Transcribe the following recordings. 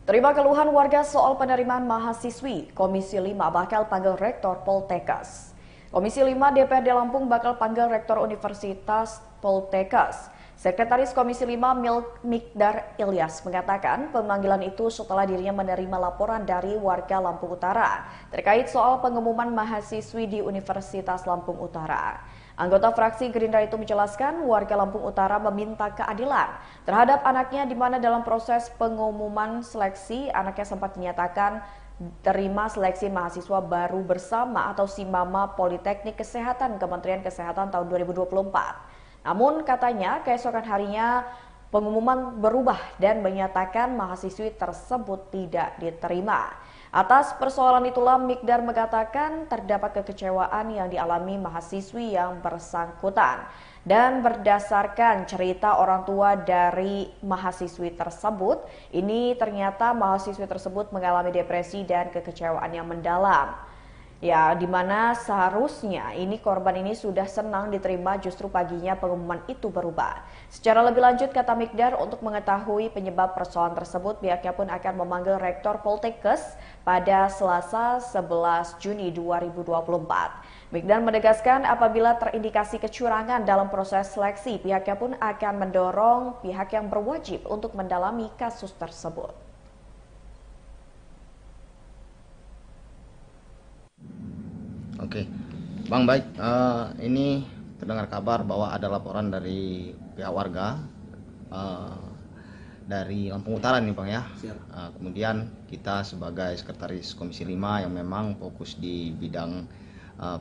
Terima keluhan warga soal penerimaan mahasiswi, Komisi 5 bakal panggil Rektor Poltekkes. Komisi 5 DPRD Lampung bakal panggil Rektor Universitas Poltekkes. Sekretaris Komisi 5 Mikdar Ilyas mengatakan pemanggilan itu setelah dirinya menerima laporan dari warga Lampung Utara terkait soal pengumuman mahasiswi di Universitas Lampung Utara. Anggota fraksi Gerindra itu menjelaskan warga Lampung Utara meminta keadilan terhadap anaknya di mana dalam proses pengumuman seleksi anaknya sempat dinyatakan terima seleksi mahasiswa baru bersama atau SIMAMA Politeknik Kesehatan Kementerian Kesehatan tahun 2024. Namun katanya keesokan harinya pengumuman berubah dan menyatakan mahasiswi tersebut tidak diterima. Atas persoalan itulah Mikdar mengatakan terdapat kekecewaan yang dialami mahasiswi yang bersangkutan. Dan berdasarkan cerita orang tua dari mahasiswi tersebut, ini ternyata mahasiswi tersebut mengalami depresi dan kekecewaan yang mendalam. Ya, di mana seharusnya korban ini sudah senang diterima, justru paginya pengumuman itu berubah. Secara lebih lanjut, kata Mikdar, untuk mengetahui penyebab persoalan tersebut, pihaknya pun akan memanggil Rektor Poltekkes pada Selasa 11 Juni 2024. Mikdar menegaskan apabila terindikasi kecurangan dalam proses seleksi, pihaknya pun akan mendorong pihak yang berwajib untuk mendalami kasus tersebut. Oke, Bang, baik. Ini terdengar kabar bahwa ada laporan dari pihak warga dari Lampung Utara nih, Bang, ya. Kemudian kita sebagai sekretaris Komisi 5 yang memang fokus di bidang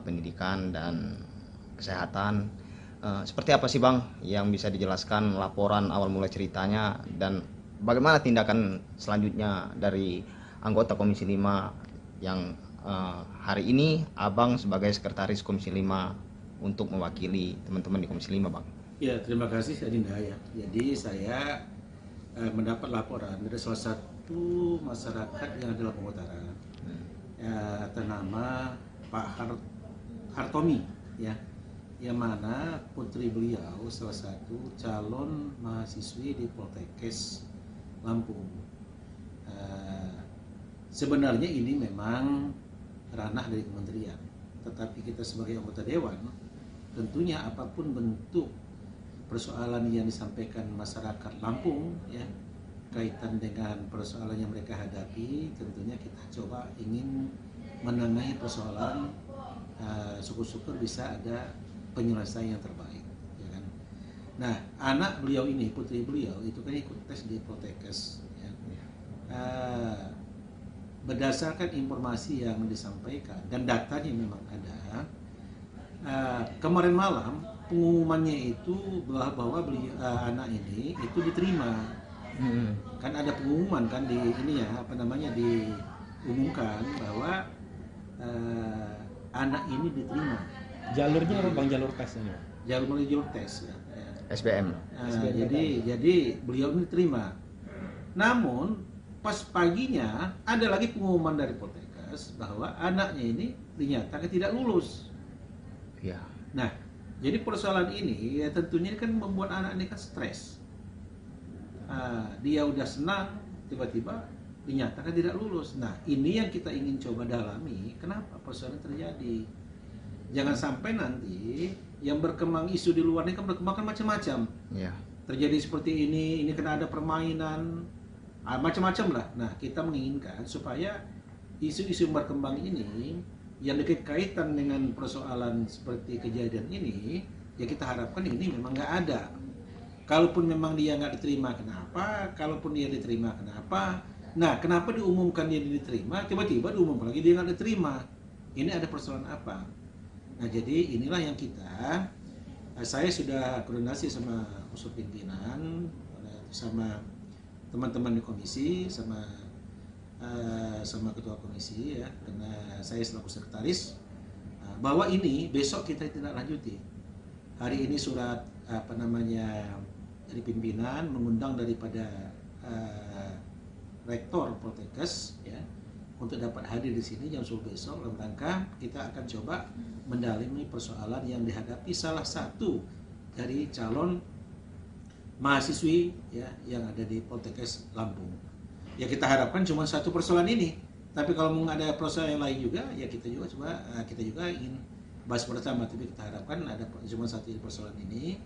pendidikan dan kesehatan. Seperti apa sih, Bang, yang bisa dijelaskan laporan awal mulai ceritanya dan bagaimana tindakan selanjutnya dari anggota Komisi 5 yang hari ini Abang sebagai sekretaris Komisi 5 untuk mewakili teman-teman di Komisi 5, Bang? Ya, terima kasih Adinda ya. Jadi saya mendapat laporan dari salah satu masyarakat yang ada di Lampung Utara, atas nama Pak Hartomi ya, yang mana putri beliau salah satu calon mahasiswi di Poltekkes Lampung. Sebenarnya ini memang ranah dari kementerian, tetapi kita sebagai anggota dewan tentunya apapun bentuk persoalan yang disampaikan masyarakat Lampung ya, kaitan dengan persoalan yang mereka hadapi, tentunya kita coba ingin menengahi persoalan, syukur-syukur bisa ada penyelesaian yang terbaik ya kan. Nah, anak beliau ini, putri beliau itu kan ikut tes di Poltekkes ya. Berdasarkan informasi yang disampaikan dan datanya memang ada, kemarin malam pengumumannya itu bahwa anak ini itu diterima. Kan ada pengumuman kan di ini ya, diumumkan bahwa anak ini diterima. Jalurnya apa, Bang? Jalur tesnya? Jalur tes ya. SBM. Jadi beliau ini diterima. Namun pas paginya ada lagi pengumuman dari Poltekkes bahwa anaknya ini dinyatakan tidak lulus. Ya. Nah, jadi persoalan ini ya tentunya kan membuat anak ini kan stres. Dia udah senang, tiba-tiba dinyatakan tidak lulus. Nah, ini yang kita ingin coba dalami, kenapa persoalan terjadi. Jangan sampai nanti yang berkembang isu di luar ini kan berkembang kan macam-macam. Ya. Terjadi Seperti ini kan ada permainan, macam-macam lah. Nah, kita menginginkan supaya isu-isu yang berkembang ini yang kaitan dengan persoalan seperti kejadian ini, ya kita harapkan ini memang nggak ada. Kalaupun memang dia nggak diterima, kenapa? Kalaupun dia diterima, kenapa? Nah, kenapa diumumkan dia diterima, tiba-tiba diumumkan lagi dia nggak diterima? Ini ada persoalan apa? Nah, jadi inilah yang saya sudah koordinasi sama unsur pimpinan, sama teman-teman di komisi, sama ketua komisi ya, karena saya selaku sekretaris, bahwa ini besok kita tidak lanjuti. Hari ini surat dari pimpinan mengundang daripada rektor Poltekkes ya untuk dapat hadir di sini jam 10 besok dalam rangka kita akan coba mendalami persoalan yang dihadapi salah satu dari calon mahasiswi ya yang ada di Poltekkes Lampung. Ya kita harapkan cuma satu persoalan ini. Tapi kalau mau ada persoalan yang lain juga, ya kita juga ingin bahas bersama. Tapi kita harapkan ada cuma satu persoalan ini,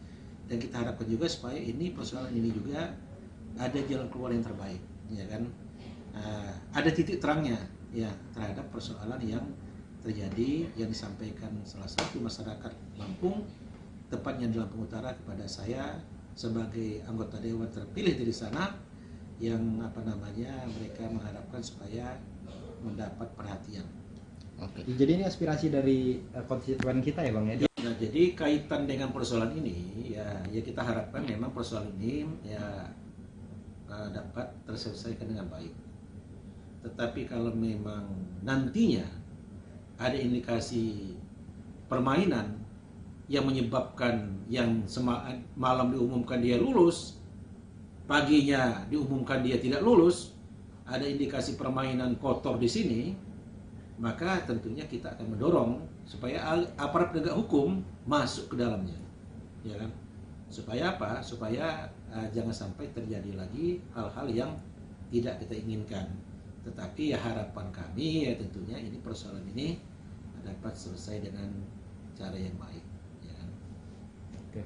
dan kita harapkan juga supaya ini persoalan ini juga ada jalan keluar yang terbaik, ya kan? Ada titik terangnya, ya, terhadap persoalan yang terjadi yang disampaikan salah satu masyarakat Lampung, tepatnya di Lampung Utara, kepada saya sebagai anggota dewan terpilih dari sana, yang mereka mengharapkan supaya mendapat perhatian. Oke. Jadi ini aspirasi dari konstituen kita ya Bang ya? Nah, jadi kaitan dengan persoalan ini, ya kita harapkan memang persoalan ini ya dapat terselesaikan dengan baik. Tetapi kalau memang nantinya ada indikasi permainan yang menyebabkan yang malam diumumkan dia lulus, paginya diumumkan dia tidak lulus, ada indikasi permainan kotor di sini, maka tentunya kita akan mendorong supaya aparat penegak hukum masuk ke dalamnya, ya kan? Supaya apa? Supaya jangan sampai terjadi lagi hal-hal yang tidak kita inginkan. Tetapi ya harapan kami ya tentunya ini persoalan ini dapat selesai dengan cara yang baik, ya kan? Oke.